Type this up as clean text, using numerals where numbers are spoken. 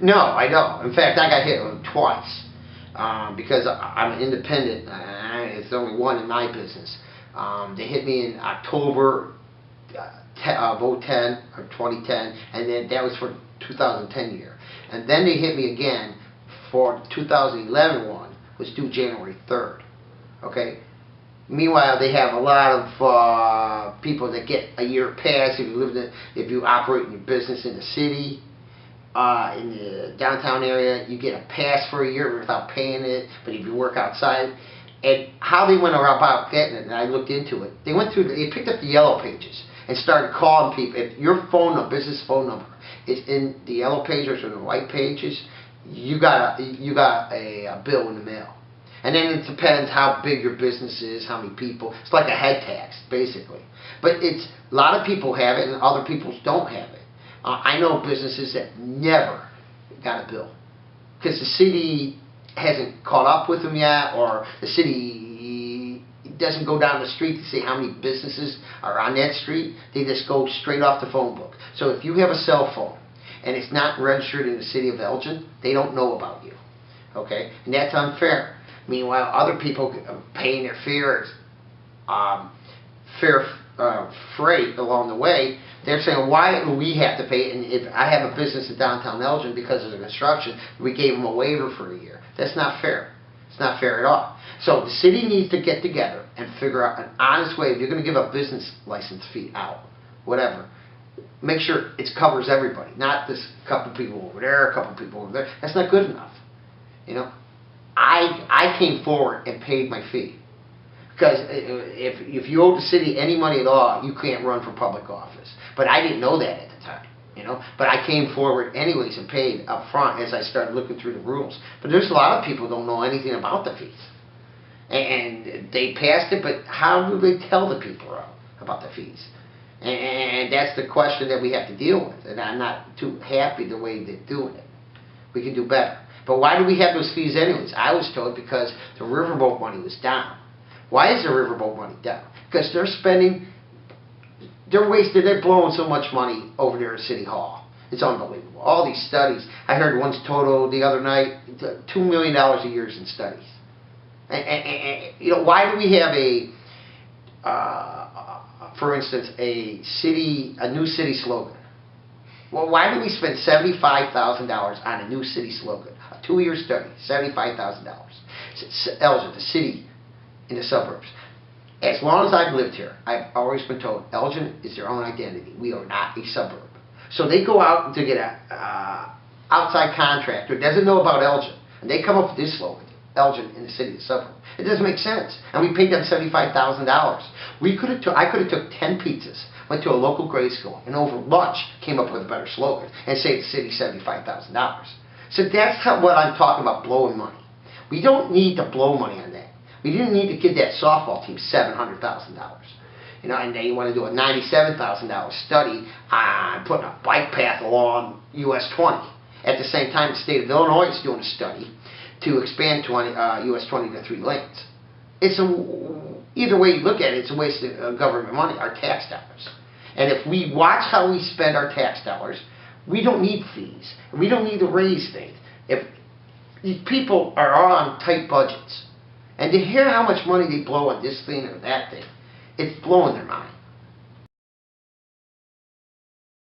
No, I don't. In fact, I got hit twice because I'm an independent. It's only one in my business. They hit me in October of 2010 or 2010, and then that was for 2010 year. And then they hit me again for 2011 one, was due January 3rd. Okay. Meanwhile, they have a lot of people that get a year pass if you operate in your business in the city. In the downtown area, you get a pass for a year without paying it, but if you work outside. And how they went about getting it, and I looked into it, they picked up the yellow pages and started calling people. If your business phone number is in the yellow pages or the white pages, you got a bill in the mail. And then it depends how big your business is, how many people. It's like a head tax, basically. But a lot of people have it, and other people don't have it. I know businesses that never got a bill because the city hasn't caught up with them yet, or the city doesn't go down the street to see how many businesses are on that street. They just go straight off the phone book. So if you have a cell phone and it's not registered in the city of Elgin, they don't know about you. Okay? And that's unfair. Meanwhile, other people are paying their freight along the way. They're saying, why do we have to pay it? And if I have a business in downtown Elgin because of the construction, we gave them a waiver for a year. That's not fair. It's not fair at all. So the city needs to get together and figure out an honest way. If you're going to give a business license fee out, whatever, make sure it covers everybody, not this couple people over there, a couple people over there. That's not good enough. You know, I came forward and paid my fee. Because if you owe the city any money at all, you can't run for public office. But I didn't know that at the time, you know. But I came forward anyways and paid up front as I started looking through the rules. But there's a lot of people who don't know anything about the fees. And they passed it, but how do they tell the people about the fees? And that's the question that we have to deal with. And I'm not too happy the way they're doing it. We can do better. But why do we have those fees anyways? I was told because the riverboat money was down. Why is the riverboat money down? Because they're blowing so much money over there at City Hall. It's unbelievable. All these studies. I heard one's total the other night, $2 million a year in studies. And you know, why do we have for instance, a new city slogan? Well, why do we spend $75,000 on a new city slogan? A 2-year study, $75,000. Elgin, the city in the suburbs. As long as I've lived here, I've always been told Elgin is their own identity. We are not a suburb. So they go out to get a outside contractor, doesn't know about Elgin, and they come up with this slogan, Elgin in the city of the suburb. It doesn't make sense. And we paid them $75,000. I could have took 10 pizzas, went to a local grade school, and over lunch came up with a better slogan and saved the city $75,000. So that's what I'm talking about, blowing money. We don't need to blow money on that. We didn't need to give that softball team $700,000. You know, and they want to do a $97,000 study on putting a bike path along US 20. At the same time, the state of Illinois is doing a study to expand US 20 to 3 lanes. Either way you look at it, it's a waste of government money, our tax dollars. And if we watch how we spend our tax dollars, we don't need fees. We don't need to raise things. If these people are on tight budgets, and to hear how much money they blow on this thing or that thing, it's blowing their mind.